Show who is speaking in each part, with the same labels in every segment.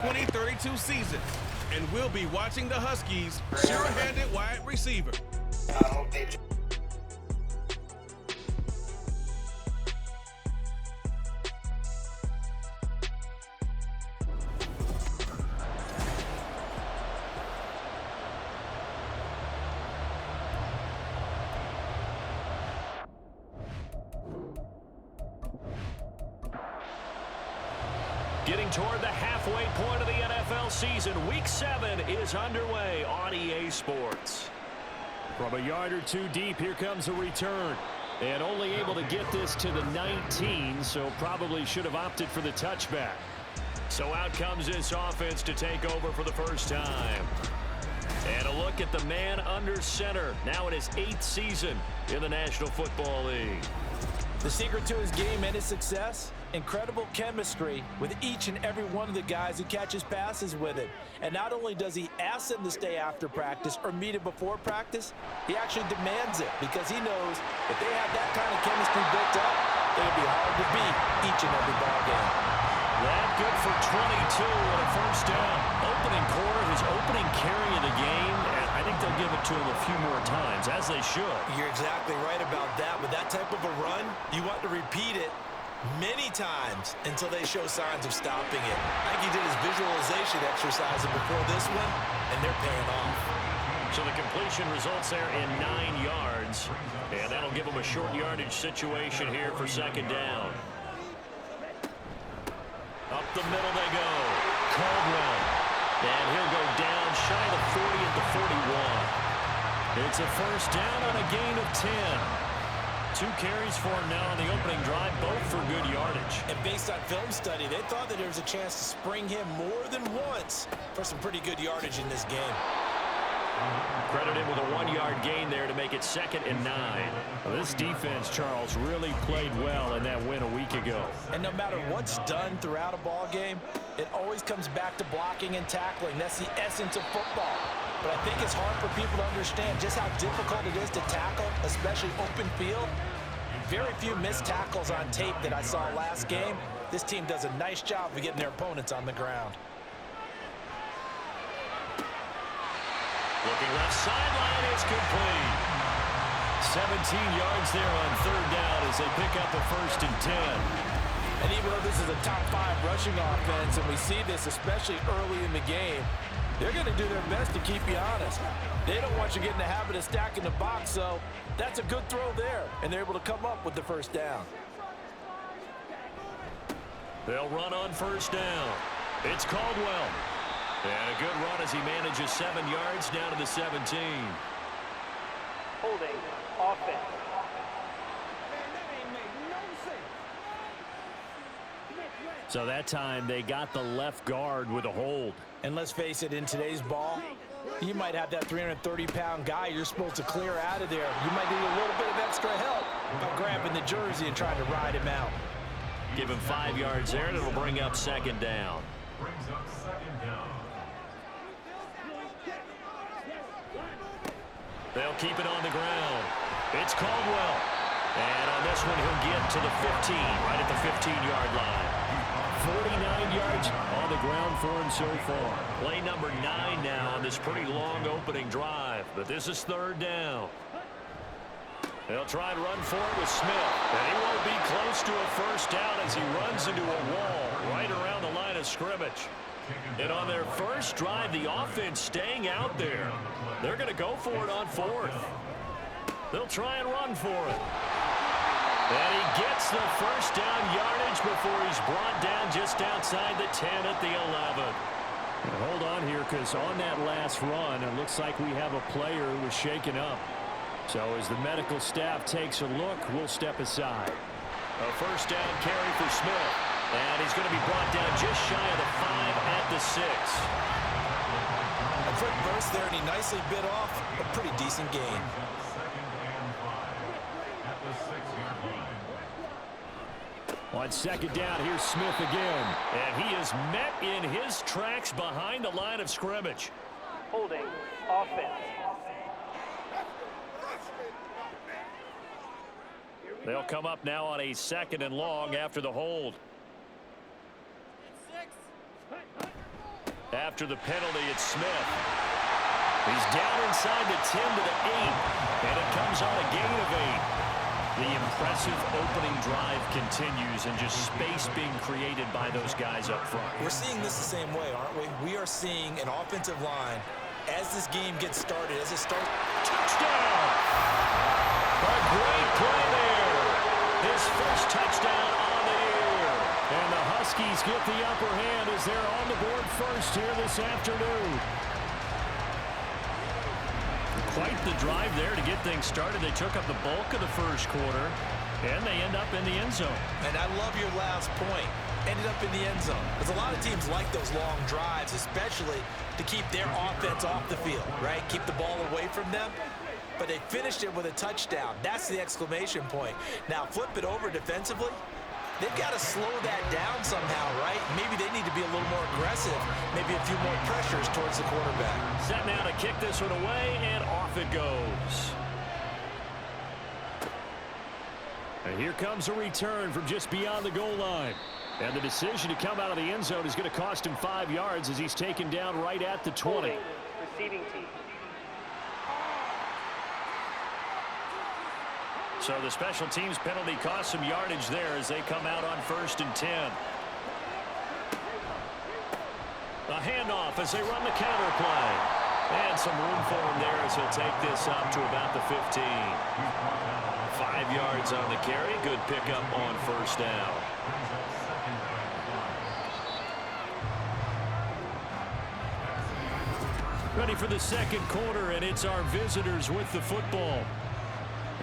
Speaker 1: 2032 season, and we'll be watching the Huskies' sure-handed wide receiver.
Speaker 2: Getting toward the halfway point of the NFL season, Week 7 is underway on EA Sports. From a yard or two deep, here comes a return. And only able to get this to the 19, so probably should have opted for the touchback. So out comes this offense to take over for the first time. And a look at the man under center, now in his 8th season in the National Football League.
Speaker 3: The secret to his game and his success? Incredible chemistry with each and every one of the guys who catches passes with him. And not only does he ask them to stay after practice or meet him before practice, he actually demands it because he knows if they have that kind of chemistry built up, they'll be hard to beat each and every ball game.
Speaker 2: That good for 22 and a first down. Opening quarter, his opening carry of the game, and I think they'll give it to him a few more times, as they should.
Speaker 3: You're exactly right about that. With that type of a run, you want to repeat it many times until they show signs of stopping it. I think he did his visualization exercise before this one, and they're paying off.
Speaker 2: So the completion results there in 9 yards, and that'll give him a short yardage situation here for second down. Up the middle they go. Caldwell. And he'll go down shy of 40 at the 41. It's a first down on a gain of 10. 2 carries for him now on the opening drive, both for good yardage.
Speaker 3: And based on film study, they thought that there was a chance to spring him more than once for some pretty good yardage in this game.
Speaker 2: Credit him with a 1-yard gain there to make it 2nd and 9. Well, this defense, Charles, really played well in that win a week ago.
Speaker 3: And no matter what's done throughout a ball game, it always comes back to blocking and tackling. That's the essence of football. But I think it's hard for people to understand just how difficult it is to tackle, especially open field. Very few missed tackles on tape that I saw last game. This team does a nice job of getting their opponents on the ground.
Speaker 2: Looking left sideline, is complete. 17 yards there on 3rd down as they pick up a 1st and 10.
Speaker 3: And even though this is a top 5 rushing offense, and we see this especially early in the game, they're going to do their best to keep you honest. They don't want you getting the habit of stacking the box, so that's a good throw there, and they're able to come up with the first down.
Speaker 2: They'll run on 1st down. It's Caldwell. And a good run as he manages 7 yards down to the 17.
Speaker 4: Holding offense.
Speaker 2: So that time they got the left guard with a hold.
Speaker 3: And let's face it, in today's ball, you might have that 330-pound guy you're supposed to clear out of there. You might need a little bit of extra help by grabbing the jersey and trying to ride him out.
Speaker 2: Give him 5 yards there, and it'll bring up 2nd down. They'll keep it on the ground. It's Caldwell. And on this one, he'll get to the 15, right at the 15-yard line. 49 yards on the ground for him so far. Play number 9 now on this pretty long opening drive. But this is 3rd down. They'll try and run for it with Smith. And he won't be close to a first down as he runs into a wall right around the line of scrimmage. And on their first drive, the offense staying out there. They're going to go for it on 4th. They'll try and run for it. And he gets the first down yardage before he's brought down just outside the 10 at the 11.
Speaker 5: Now hold on here, because on that last run, it looks like we have a player who was shaken up. So as the medical staff takes a look, we'll step aside.
Speaker 2: A first down carry for Smith. And he's going to be brought down just shy of the 5 at the 6.
Speaker 3: A quick burst there, and he nicely bit off a pretty decent gain.
Speaker 5: On 2nd down, here's Smith again.
Speaker 2: And he is met in his tracks behind the line of scrimmage.
Speaker 4: Holding offense.
Speaker 2: They'll come up now on a 2nd and long after the hold. After the penalty, it's Smith. He's down inside the 10 to the 8, and it comes on a gain of 8. The impressive opening drive continues, and just space being created by those guys up front.
Speaker 3: We're seeing this the same way, aren't we? We are seeing an offensive line as this game gets started, as it starts.
Speaker 2: Touchdown! A great play there. His first touchdown on the year.
Speaker 5: And the Huskies get the upper hand as they're on the board first here this afternoon.
Speaker 2: Quite the drive there to get things started. They took up the bulk of the first quarter, and they end up in the end zone.
Speaker 3: And I love your last point. Ended up in the end zone. Because a lot of teams like those long drives, especially to keep their offense off the field, right? Keep the ball away from them. But they finished it with a touchdown. That's the exclamation point. Now flip it over defensively. They've got to slow that down somehow, right? Maybe they need to be a little more aggressive. Maybe a few more pressures towards the quarterback.
Speaker 2: Set now to kick this one away, and off it goes.
Speaker 5: And here comes a return from just beyond the goal line. And the decision to come out of the end zone is going to cost him 5 yards as he's taken down right at the 20.
Speaker 4: Holding, receiving team.
Speaker 2: So the special teams penalty costs some yardage there as they come out on 1st and 10. A handoff as they run the counter play. And some room for him there as he'll take this up to about the 15. 5 yards on the carry. Good pickup on 1st down.
Speaker 5: Ready for the second quarter, and it's our visitors with the football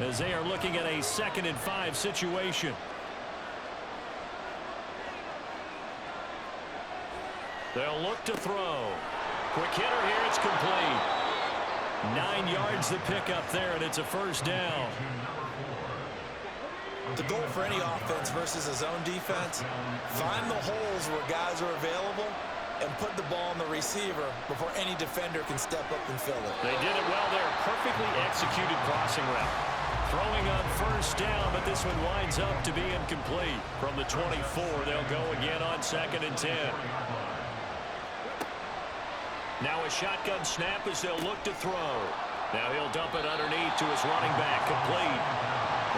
Speaker 5: as they are looking at a 2nd and 5 situation.
Speaker 2: They'll look to throw. Quick hitter here. It's complete.
Speaker 5: 9 yards the pickup there, and it's a 1st down.
Speaker 3: The goal for any offense versus a zone defense, find the holes where guys are available and put the ball on the receiver before any defender can step up and fill it.
Speaker 2: They did it well there. Perfectly executed crossing route.
Speaker 5: Throwing on 1st down, but this one winds up to be incomplete.
Speaker 2: From the 24, they'll go again on 2nd and 10. Now a shotgun snap as they'll look to throw. Now he'll dump it underneath to his running back, complete.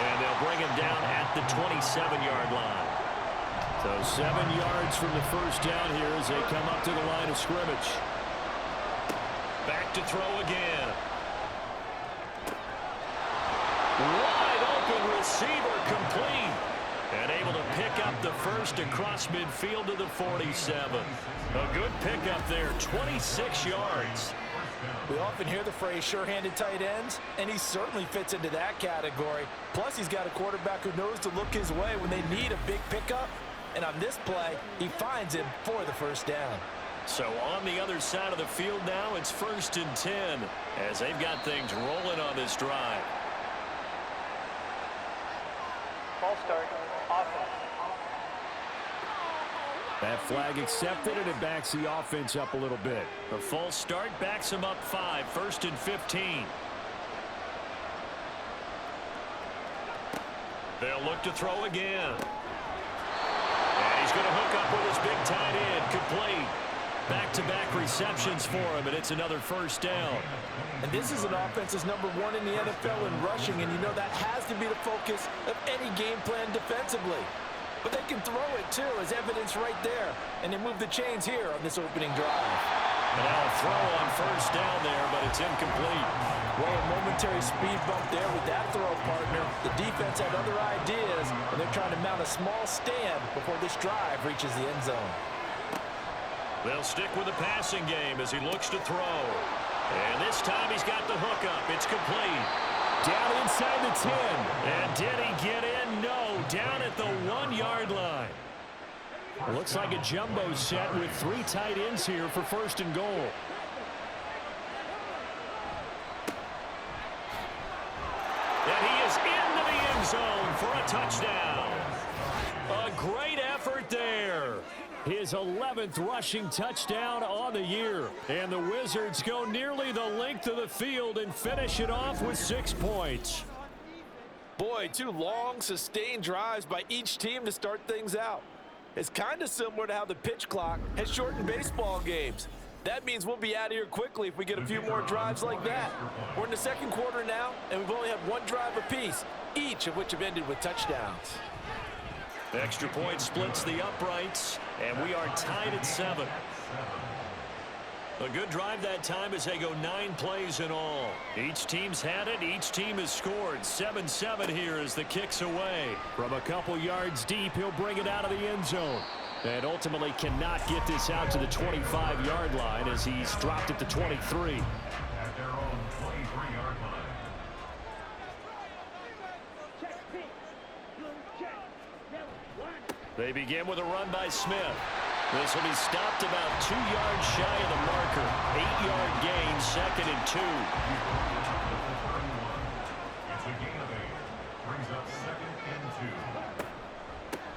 Speaker 2: And they'll bring him down at the 27-yard line.
Speaker 5: So 7 yards from the 1st down here as they come up to the line of scrimmage.
Speaker 2: Back to throw again. Wide open receiver, complete. And able to pick up the 1st across midfield to the 47. A good pickup there, 26 yards.
Speaker 3: We often hear the phrase sure-handed tight ends, and he certainly fits into that category. Plus, he's got a quarterback who knows to look his way when they need a big pickup. And on this play, he finds him for the 1st down.
Speaker 2: So on the other side of the field now, it's 1st and 10 as they've got things rolling on this drive.
Speaker 4: Ball start, offense.
Speaker 5: That flag accepted, and it backs the offense up a little bit.
Speaker 2: A false start backs him up 5, 1st and 15. They'll look to throw again. And he's going to hook up with his big tight end, complete. Back-to-back receptions for him, and it's another 1st down.
Speaker 3: And this is an offense that's #1 in the NFL in rushing, and you know that has to be the focus of any game plan defensively. But they can throw it, too, as evidence right there. And they move the chains here on this opening drive.
Speaker 2: And now a throw on 1st down there, but it's incomplete.
Speaker 3: Well, a momentary speed bump there with that throw, partner. The defense had other ideas, and they're trying to mount a small stand before this drive reaches the end zone.
Speaker 2: They'll stick with the passing game as he looks to throw. And this time he's got the hookup. It's complete.
Speaker 5: Down inside the 10.
Speaker 2: And did he get in? No. Down at the 1-yard line.
Speaker 5: It looks like a jumbo set with 3 tight ends here for 1st and goal.
Speaker 2: And he is into the end zone for a touchdown. A great effort there.
Speaker 5: His 11th rushing touchdown on the year. And the Wizards go nearly the length of the field and finish it off with 6 points.
Speaker 3: Boy, 2 long, sustained drives by each team to start things out. It's kind of similar to how the pitch clock has shortened baseball games. That means we'll be out of here quickly if we get a few more drives like that. We're in the second quarter now, and we've only had one drive apiece, each of which have ended with touchdowns.
Speaker 2: Extra point splits the uprights, and we are tied at 7. A good drive that time as they go 9 plays in all. Each team's had it. Each team has scored. 7-7 here as the kick's away.
Speaker 5: From a couple yards deep, he'll bring it out of the end zone. And ultimately cannot get this out to the 25-yard line as he's dropped it to 23.
Speaker 6: At their own 23-yard line.
Speaker 2: They begin with a run by Smith. This will be stopped about 2 yards shy of the marker. 8-yard gain, 2nd and 2.
Speaker 6: It's a gain of 8. Brings up 2nd and 2.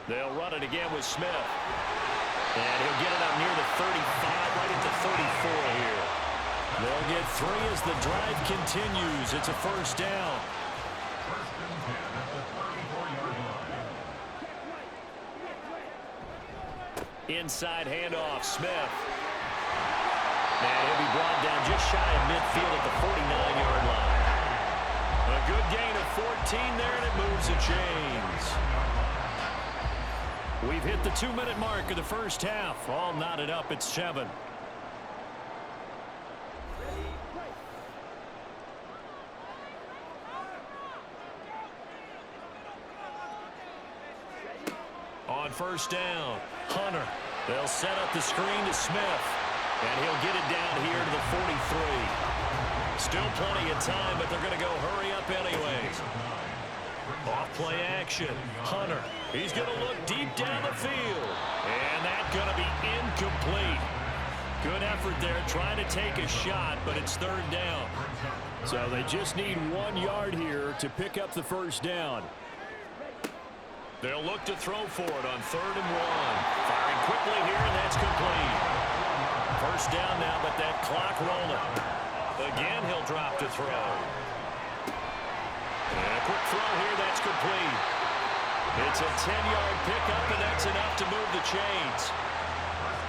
Speaker 2: They'll run it again with Smith. And he'll get it up near the 35, right at the 34 here. They'll get 3 as the drive continues. It's a first down.
Speaker 6: First and 10 at the 34-yard line.
Speaker 2: Inside handoff, Smith. And he'll be brought down just shy of midfield at the 49-yard line. A good gain of 14 there, and it moves the chains. We've hit the 2-minute mark of the first half. All knotted up at 7. On first down, Hunter. They'll set up the screen to Smith. And he'll get it down here to the 43. Still plenty of time, but they're going to go hurry up anyways. Off play action. Hunter. He's going to look deep down the field. And that's going to be incomplete. Good effort there trying to take a shot, but it's 3rd down.
Speaker 5: So they just need 1 yard here to pick up the first down.
Speaker 2: They'll look to throw for it on 3rd and 1. Firing quickly here, and that's complete. First down now, but that clock rolling. Again, he'll drop to throw. And a quick throw here, that's complete. It's a 10-yard pickup, and that's enough to move the chains.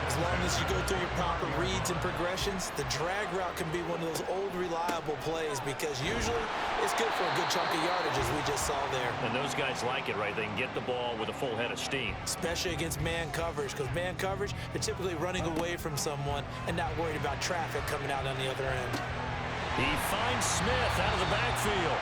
Speaker 3: As long as you go through your proper reads and progressions, the drag route can be one of those old reliable plays because usually it's good for a good chunk of yardage as we just saw there.
Speaker 2: And those guys like it, right? They can get the ball with a full head of steam.
Speaker 3: Especially against man coverage, because man coverage, they're typically running away from someone and not worried about traffic coming out on the other end.
Speaker 2: He finds Smith out of the backfield.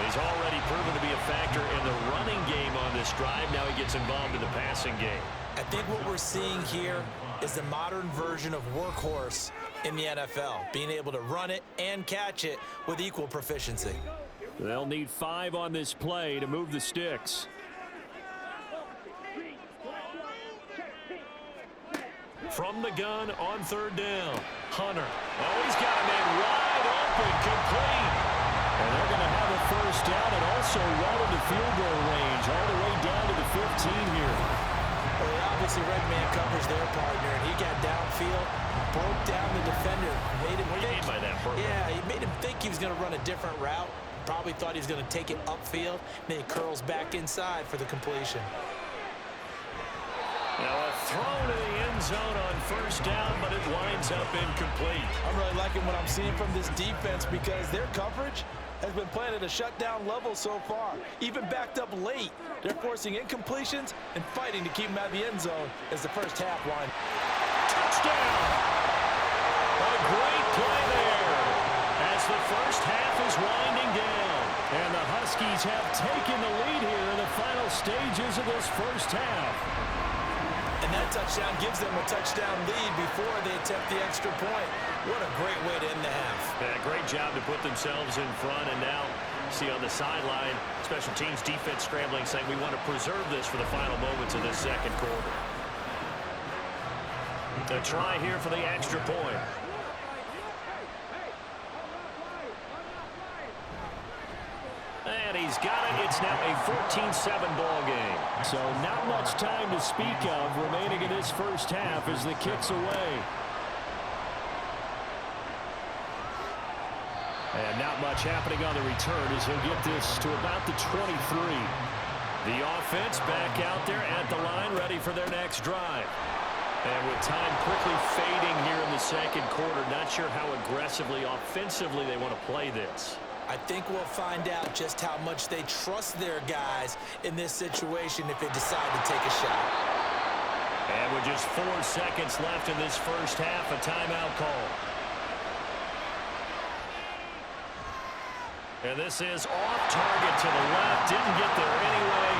Speaker 2: He's already proven to be a factor in the running game on this drive. Now he gets involved in the passing game.
Speaker 3: I think what we're seeing here is the modern version of workhorse in the NFL, being able to run it and catch it with equal proficiency.
Speaker 5: They'll need 5 on this play to move the sticks.
Speaker 2: From the gun on 3rd down, Hunter. Oh, he's got a man wide open, complete.
Speaker 5: And they're going to have a first down and also well into field goal range, all the way down to the 15 here.
Speaker 3: Well, he obviously read man coverage there, partner, and he got downfield, broke down the defender, made him
Speaker 2: What do you mean by that, Burger?
Speaker 3: Yeah, he made him think he was going to run a different route. Probably thought he was going to take it upfield, then he curls back inside for the completion.
Speaker 2: Now a throw to the end zone on first down, but it winds up incomplete.
Speaker 3: I'm really liking what I'm seeing from this defense because their coverage has been playing at a shutdown level so far. Even backed up late, they're forcing incompletions and fighting to keep them out of the end zone as the first half line.
Speaker 2: Touchdown! A great play there as the first half is winding down.
Speaker 5: And the Huskies have taken the lead here in the final stages of this first half.
Speaker 3: And that touchdown gives them a touchdown lead before they attempt the extra point. What a great way to end the half.
Speaker 2: Yeah, great job to put themselves in front, and now see on the sideline, special teams defense scrambling, saying we want to preserve this for the final moments of this second quarter. A try here for the extra point. And he's got it. It's now a 14-7 ball game.
Speaker 5: So not much time to speak of remaining in this first half as the kick's away. And not much happening on the return as he'll get this to about the 23.
Speaker 2: The offense back out there at the line, ready for their next drive. And with time quickly fading here in the
Speaker 5: the second quarter. Not sure how aggressively, offensively they want to play this.
Speaker 3: I think we'll find out just how much they trust their guys in this situation if they decide to take a shot.
Speaker 5: And with just 4 seconds left in this first half, a timeout call. And this is off target to the left. Didn't get there anyway.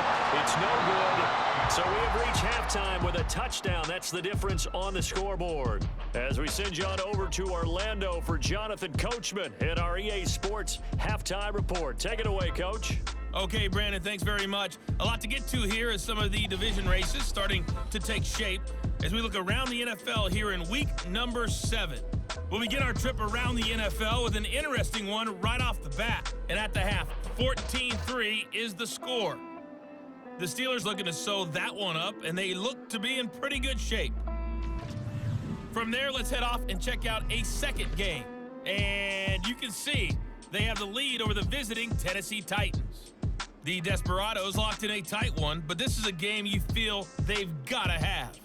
Speaker 5: It's no good. So we have reached halftime with a touchdown. That's the difference on the scoreboard. As we send you on over to Orlando for Jonathan Coachman in our EA Sports Halftime Report. Take it away, Coach.
Speaker 1: Okay, Brandon, thanks very much. A lot to get to here as some of the division races starting to take shape as we look around the NFL here in week number 7. We'll begin our trip around the NFL with an interesting one right off the bat. And at the half, 14-3 is the score. The Steelers looking to sew that one up, and they look to be in pretty good shape. From there, let's head off and check out a second game. And you can see they have the lead over the visiting Tennessee Titans. The Desperados locked in a tight one, but this is a game you feel they've got to have.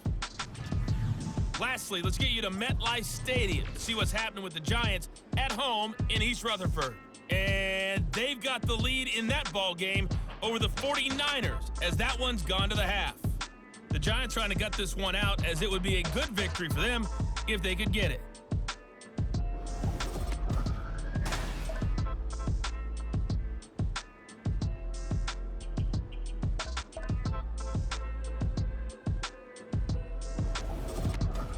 Speaker 1: Lastly, let's get you to MetLife Stadium to see what's happening with the Giants at home in East Rutherford. And they've got the lead in that ball game over the 49ers as that one's gone to the half. The Giants trying to gut this one out as it would be a good victory for them if they could get it.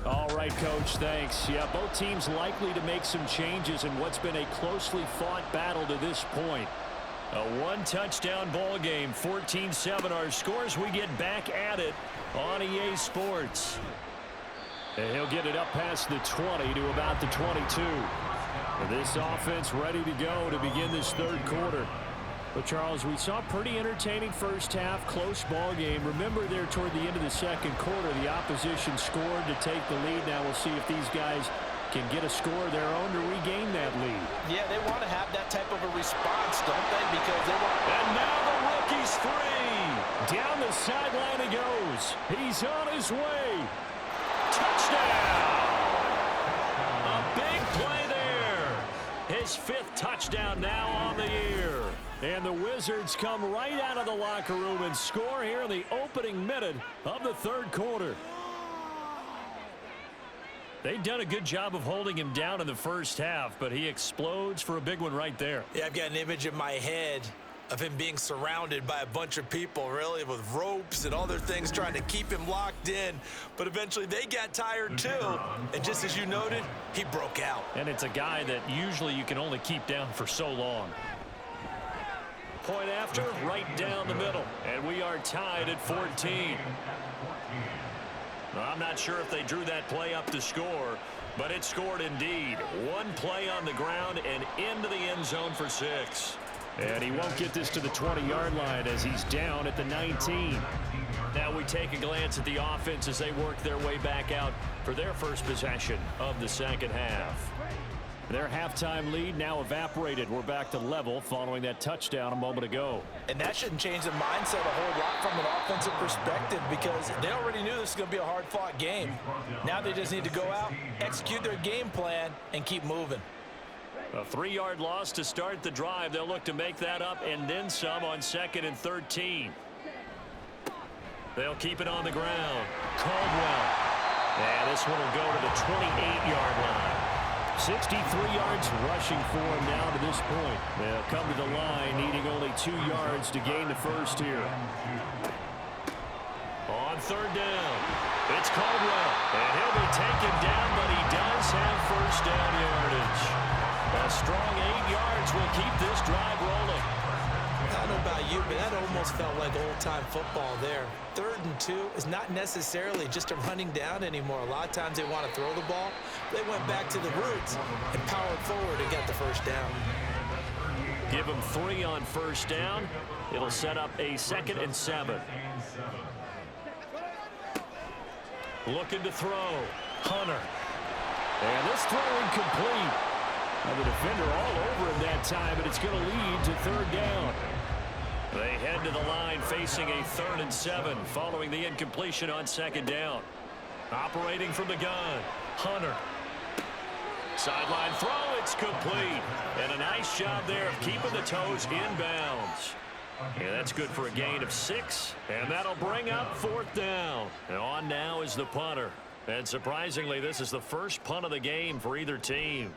Speaker 5: All right, Coach, thanks. Yeah, both teams likely to make some changes in what's been a closely fought battle to this point. A one-touchdown ball game, 14-7 our scores. We get back at it on EA Sports. And he'll get it up past the 20 to about the 22. And this offense ready to go to begin this third quarter. But, Charles, we saw a pretty entertaining first half, close ball game. Remember there toward the end of the second quarter, the opposition scored to take the lead. Now we'll see if these guys can get a score of their own to regain that lead.
Speaker 3: Yeah, they want to have that type of a response, don't they? Because they want...
Speaker 5: And now the rookie's free. Down the sideline he goes. He's on his way. Touchdown. A big play there. His 5th touchdown now on the year. And the Wizards come right out of the locker room and score here in the opening minute of the third quarter. They've done a good job of holding him down in the first half, but he explodes for a big one right there.
Speaker 3: Yeah, I've got an image in my head of him being surrounded by a bunch of people, really, with ropes and other things trying to keep him locked in. But eventually they got tired too. And just as you noted, he broke out.
Speaker 5: And it's a guy that usually you can only keep down for so long. Point after, right down the middle. And we are tied at 14. I'm not sure if they drew that play up to score, but it scored indeed. One play on the ground and into the end zone for 6. And he won't get this to the 20-yard line as he's down at the 19. Now we take a glance at the offense as they work their way back out for their first possession of the second half. Their halftime lead now evaporated. We're back to level following that touchdown a moment ago.
Speaker 3: And that shouldn't change the mindset a whole lot from an offensive perspective because they already knew this was going to be a hard-fought game. Now they just need to go out, execute their game plan, and keep moving.
Speaker 5: A 3-yard loss to start the drive. They'll look to make that up and then some on 2nd and 13. They'll keep it on the ground. Caldwell. And this one will go to the 28-yard line. 63 yards rushing for him now to this point. They'll come to the line needing only 2 yards to gain the first here. On 3rd down, it's Caldwell. And he'll be taken down, but he does have first down yardage. A strong 8 yards will keep this drive rolling.
Speaker 3: I don't know about you, but that almost felt like old-time football there. 3rd and 2 is not necessarily just a running down anymore. A lot of times they want to throw the ball. They went back to the roots and powered forward and got the first down.
Speaker 5: Give them 3 on first down. It'll set up a 2nd and 7. Looking to throw. Hunter. And this throw incomplete. And the defender all over him that time, and it's going to lead to 3rd down. They head to the line facing a 3rd and 7 following the incompletion on 2nd down. Operating from the gun. Hunter.
Speaker 2: Sideline throw, it's complete. And a nice job there of keeping the toes inbounds. And that's good for a gain of 6, and that'll bring up 4th down. And on now is the punter. And surprisingly, this is the first punt of the game for either team.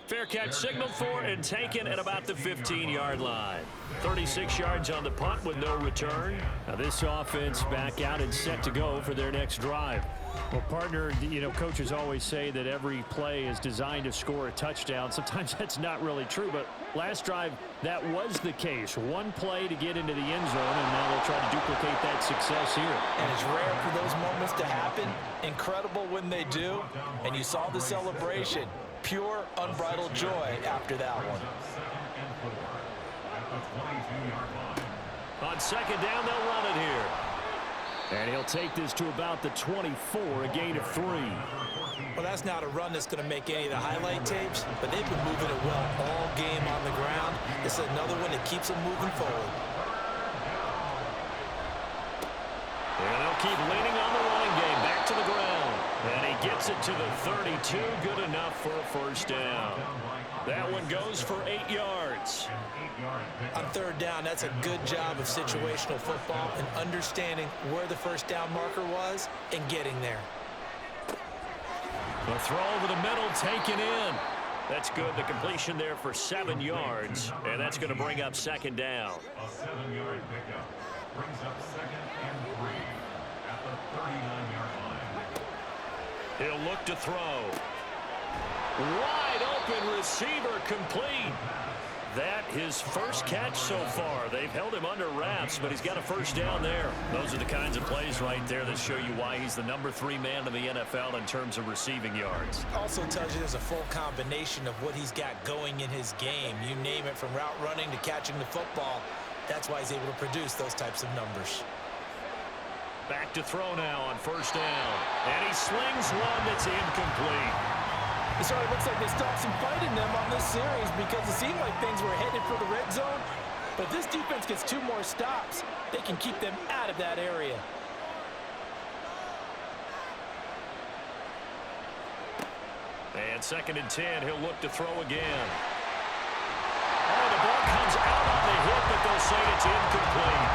Speaker 2: Fair catch signaled for and taken at about the 15-yard line. 36 yards on the punt with no return.
Speaker 5: Now this offense back out and set to go for their next drive. Well, partner, you know, coaches always say that every play is designed to score a touchdown. Sometimes that's not really true, but last drive, that was the case. One play to get into the end zone, and now they'll try to duplicate that success here.
Speaker 3: And it's rare for those moments to happen. Incredible when they do. And you saw the celebration. Pure, unbridled joy after that one.
Speaker 2: On 2nd down, they'll run it here.
Speaker 5: And he'll take this to about the 24, a gain of 3.
Speaker 3: Well, that's not a run that's going to make any of the highlight tapes, but they've been moving it well all game on the ground. This is another one that keeps them moving forward.
Speaker 2: And they'll keep leaning on the running game. Back to the ground. And he gets it to the 32. Good enough for a 1st down. That one goes for 8 yards.
Speaker 3: On 3rd down, that's a good job of situational football and understanding where the 1st down marker was and getting there.
Speaker 2: The throw over the middle taken in. That's good. The completion there for 7 yards. And that's going to bring up 2nd down.
Speaker 6: A 7-yard pickup brings up 2nd and 3 at the 39-yard line.
Speaker 2: He'll look to throw. Wide open receiver complete. That his first catch so far. They've held him under wraps, but he's got a 1st down there. Those are the kinds of plays right there that show you why he's the number 3 man in the NFL in terms of receiving yards.
Speaker 3: Also tells you there's a full combination of what he's got going in his game. You name it, from route running to catching the football. That's why he's able to produce those types of numbers.
Speaker 2: Back to throw now on 1st down. And he slings one that's incomplete.
Speaker 3: It sort of looks like they still have some fight in them on this series because it seemed like things were headed for the red zone. But this defense gets 2 more stops. They can keep them out of that area.
Speaker 2: And 2nd and 10, he'll look to throw again. Oh, the ball comes out on the hit, but they'll say it's incomplete.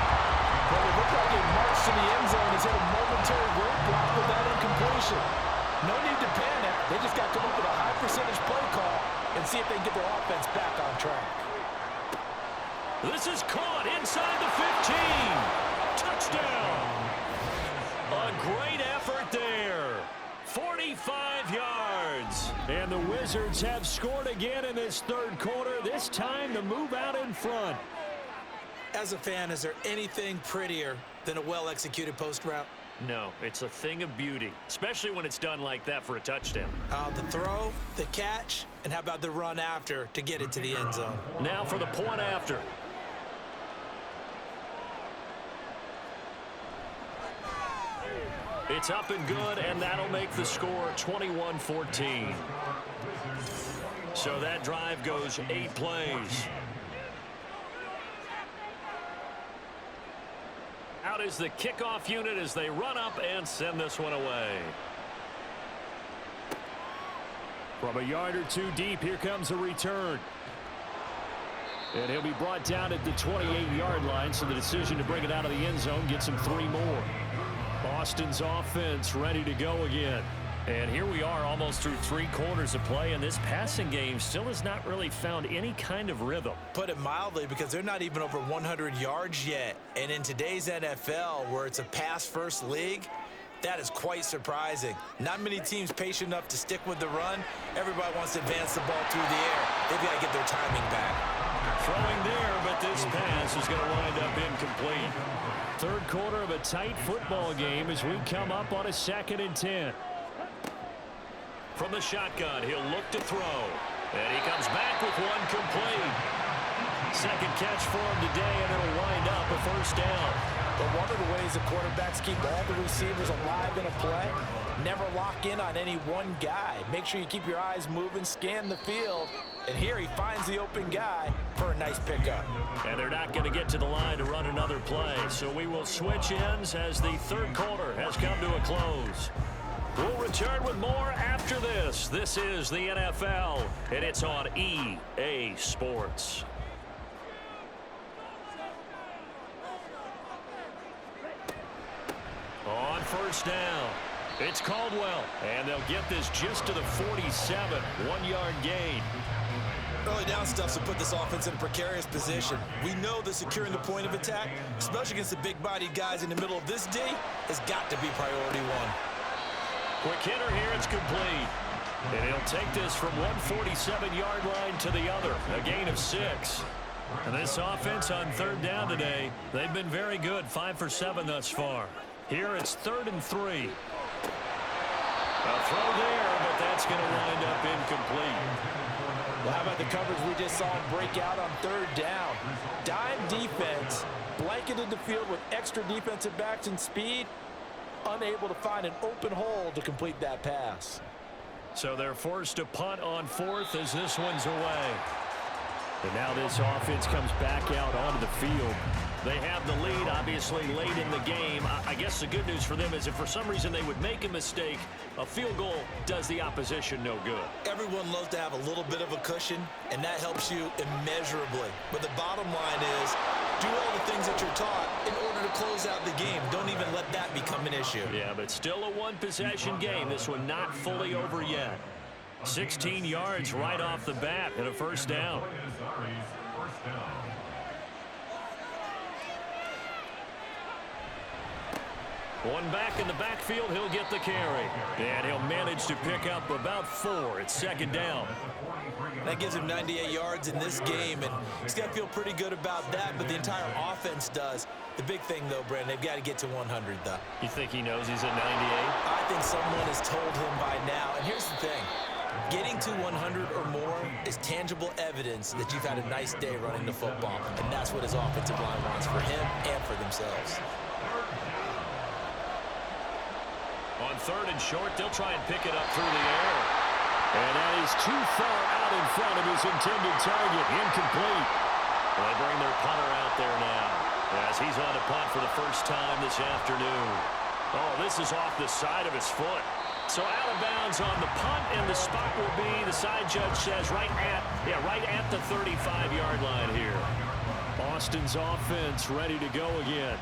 Speaker 3: Well, it looked like it marched to the end zone. He's hit a momentary roadblock with that incompletion. No need to panic. They just got to come up with a high percentage play call and see if they can get their offense back on track.
Speaker 2: This is caught inside the 15. Touchdown. A great effort there. 45 yards.
Speaker 5: And the Wizards have scored again in this 3rd quarter, this time to move out in front.
Speaker 3: As a fan, is there anything prettier than a well-executed post route?
Speaker 2: No, it's a thing of beauty, especially when it's done like that for a touchdown.
Speaker 3: The throw, the catch, and how about the run after to get it to the end zone?
Speaker 2: Now for the point after. It's up and good, and that'll make the score 21-14. So that drive goes 8 plays. Out is the kickoff unit as they run up and send this one away.
Speaker 5: From a yard or 2 deep, here comes a return. And he'll be brought down at the 28-yard line, so the decision to bring it out of the end zone gets him 3 more. Boston's offense ready to go again.
Speaker 2: And here we are almost through 3 quarters of play, and this passing game still has not really found any kind of rhythm.
Speaker 3: Put it mildly, because they're not even over 100 yards yet. And in today's NFL, where it's a pass-first league, that is quite surprising. Not many teams patient enough to stick with the run. Everybody wants to advance the ball through the air. They've got to get their timing back.
Speaker 2: Throwing there, but this pass is going to wind up incomplete.
Speaker 5: 3rd quarter of a tight football game as we come up on a 2nd and 10.
Speaker 2: From the shotgun, he'll look to throw. And he comes back with one complete. 2nd catch for him today, and it'll wind up a 1st down.
Speaker 3: But one of the ways the quarterbacks keep all the receivers alive in a play, never lock in on any one guy. Make sure you keep your eyes moving, scan the field. And here he finds the open guy for a nice pickup.
Speaker 2: And they're not going to get to the line to run another play. So we will switch ends as the 3rd quarter has come to a close. We'll return with more after this. This is the NFL, and it's on EA Sports. On first down, it's Caldwell, and they'll get this just to the 47, 1-yard gain.
Speaker 3: Early down stuff to put this offense in a precarious position. We know that securing the point of attack, especially against the big-bodied guys in the middle of this D, has got to be priority one.
Speaker 2: Quick hitter here, it's complete. And he'll take this from 147-yard line to the other, a gain of 6. And this offense on third down today, they've been very good, 5 for 7 thus far. Here it's 3rd and 3. A throw there, but that's going to wind up incomplete.
Speaker 3: Well, how about the coverage we just saw break out on third down? Dime defense, blanketed the field with extra defensive backs and speed, unable to find an open hole to complete that pass.
Speaker 2: So they're forced to punt on 4th as this one's away. And now this offense comes back out onto the field. They have the lead, obviously, late in the game. I guess the good news for them is if for some reason they would make a mistake, a field goal does the opposition no good.
Speaker 3: Everyone loves to have a little bit of a cushion, and that helps you immeasurably. But the bottom line is, do all the things that you're taught in order to close out the game. Don't even let that become an issue.
Speaker 2: Yeah, but still a one-possession game. This one not fully over yet. 16 yards right off the bat and a first down. One back in the backfield, he'll get the carry. And he'll manage to pick up about 4. It's 2nd down.
Speaker 3: That gives him 98 yards in this game, and he's got to feel pretty good about that, but the entire offense does. The big thing, though, Brandon, they've got to get to 100, though.
Speaker 2: You think he knows he's at 98?
Speaker 3: I think someone has told him by now. And here's the thing. Getting to 100 or more is tangible evidence that you've had a nice day running the football, and that's what his offensive line wants for him and for themselves.
Speaker 2: On 3rd and short, they'll try and pick it up through the air. And that is too far out in front of his intended target. Incomplete. They bring their punter out there now as he's on to punt for the first time this afternoon. Oh, this is off the side of his foot. So out of bounds on the punt, and the spot will be, the side judge says, right at the 35-yard line here.
Speaker 5: Boston's offense ready to go again.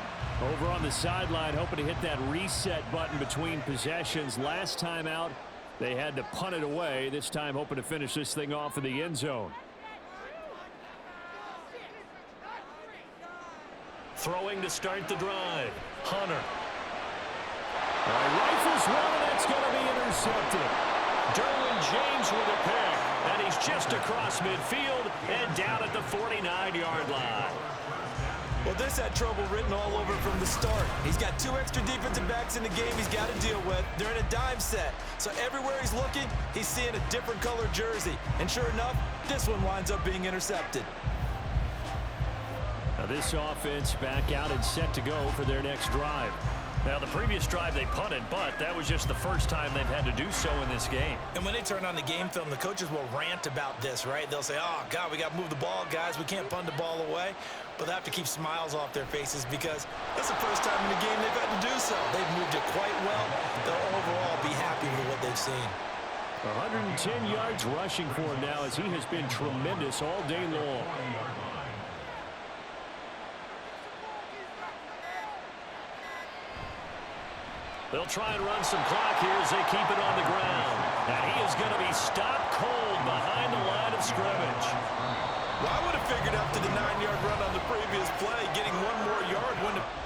Speaker 5: Over on the sideline, hoping to hit that reset button between possessions. Last time out, they had to punt it away. This time, hoping to finish this thing off in the end zone.
Speaker 2: Throwing to start the drive. Hunter.
Speaker 5: Rifles one, and that's going to be intercepted.
Speaker 2: Derwin James with a pick. And he's just across midfield and down at the 49-yard line.
Speaker 3: Well, this had trouble written all over from the start. He's got 2 extra defensive backs in the game he's got to deal with. They're in a dime set. So everywhere he's looking, he's seeing a different color jersey. And sure enough, this one winds up being intercepted.
Speaker 5: Now this offense back out and set to go for their next drive.
Speaker 2: Now, the previous drive they punted, but that was just the first time they've had to do so in this game.
Speaker 3: And when they turn on the game film, the coaches will rant about this, right? They'll say, oh, God, we got to move the ball, guys. We can't punt the ball away. But they have to keep smiles off their faces because that's the first time in the game they've had to do so. They've moved it quite well. They'll overall be happy with what they've seen.
Speaker 5: 110 yards rushing for him now as he has been tremendous all day long.
Speaker 2: They'll try and run some clock here as they keep it on the ground. And he is going to be stopped cold behind the line of scrimmage.
Speaker 3: Well, I would have figured after the 9-yard run on the previous play, getting 1 more yard wouldn't have...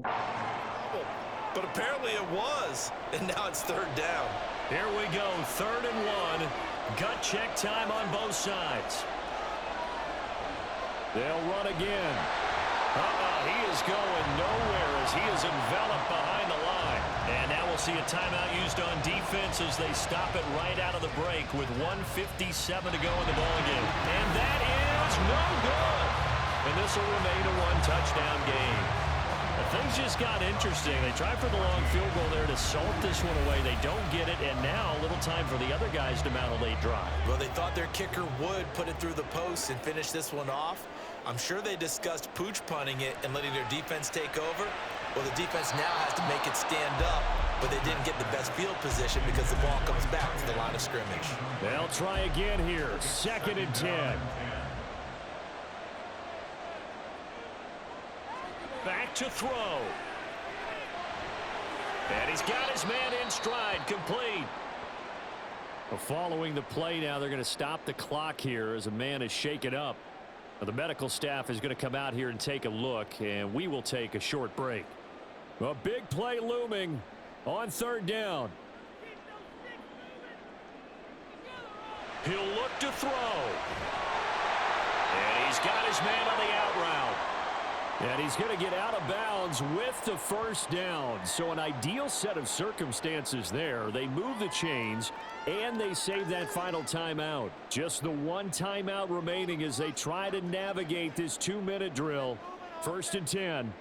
Speaker 3: But apparently it was, and now it's third down.
Speaker 2: Here we go, 3rd and 1. Gut check time on both sides. They'll run again. He is going nowhere as he is enveloped behind the line. And now we'll see a timeout used on defense as they stop it right out of the break with 1:57 to go in the ballgame. And that is no good. And this will remain a 1-touchdown game. Things just got interesting. They tried for the long field goal there to salt this one away. They don't get it, and now a little time for the other guys to mount a late drive.
Speaker 3: Well, they thought their kicker would put it through the post and finish this one off. I'm sure they discussed pooch punting it and letting their defense take over. Well, the defense now has to make it stand up, but they didn't get the best field position because the ball comes back to the line of scrimmage.
Speaker 2: They'll try again here. 2nd and 10. Back to throw. And he's got his man in stride, complete. Well, following the play now, they're going to stop the clock here as a man is shaken up. Now, the medical staff is going to come out here and take a look, and we will take a short break. A big play looming on 3rd down. He'll look to throw. And he's got his man on the out route. And he's going to get out of bounds with the 1st down. So an ideal set of circumstances there. They move the chains, and they save that final timeout. Just the 1 timeout remaining as they try to navigate this 2-minute drill. 1st and 10.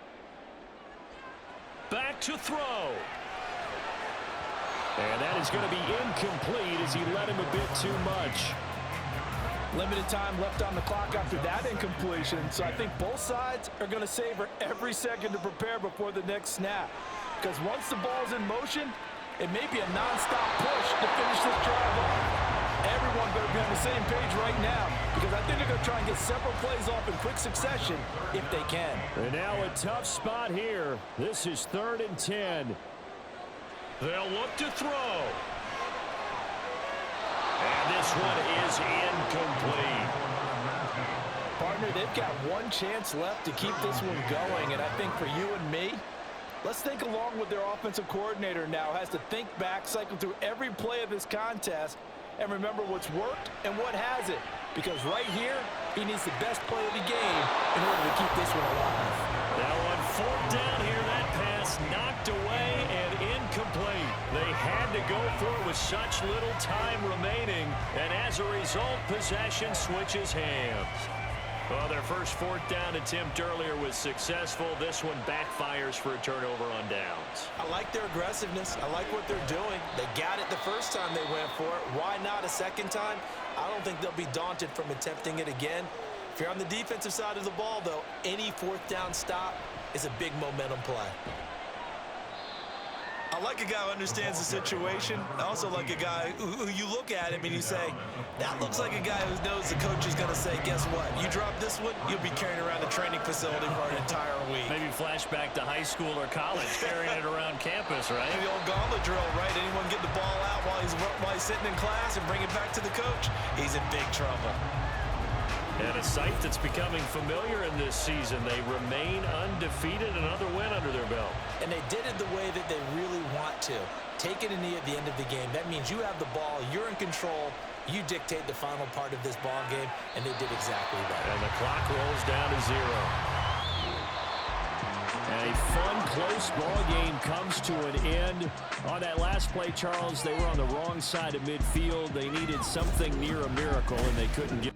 Speaker 2: Back to throw. And that is going to be incomplete as he led him a bit too much.
Speaker 3: Limited time left on the clock after that incompletion, so I think both sides are going to savor every second to prepare before the next snap. Because once the ball's in motion, it may be a nonstop push to finish this drive off. Everyone better be on the same page right now, because I think they're going to try and get several plays off in quick succession if they can.
Speaker 2: And now a tough spot here. This is 3rd and 10. They'll look to throw. And this one is incomplete.
Speaker 3: Partner, they've got one chance left to keep this one going, and I think for you and me, let's think along with their offensive coordinator now. Has to think back, cycle through every play of this contest, and remember what's worked and what hasn't. Because right here, he needs the best play of the game in order to keep this one alive.
Speaker 2: Now on 4th down here, that pass knocked away and incomplete. They had to go for it with such little time remaining, and as a result, possession switches hands. Well, their first 4th down attempt earlier was successful. This one backfires for a turnover on downs.
Speaker 3: I like their aggressiveness. I like what they're doing. They got it the first time they went for it. Why not a second time? I don't think they'll be daunted from attempting it again. If you're on the defensive side of the ball, though, any 4th down stop is a big momentum play. I like a guy who understands the situation. I also like a guy who you look at him and you say, that looks like a guy who knows the coach is going to say, guess what? You drop this one, you'll be carrying around the training facility for an entire week.
Speaker 2: Maybe flashback to high school or college, carrying it around campus, right?
Speaker 3: The old gauntlet drill, right? Anyone get the ball out while he's sitting in class and bring it back to the coach? He's in big trouble.
Speaker 2: And a sight that's becoming familiar in this season. They remain undefeated, another win under their belt.
Speaker 3: And they did it the way that they really want to. Taking a knee at the end of the game. That means you have the ball, you're in control, you dictate the final part of this ball game, and they did exactly that.
Speaker 2: And the clock rolls down to 0. And a fun, close ball game comes to an end. On that last play, Charles, they were on the wrong side of midfield. They needed something near a miracle, and they couldn't get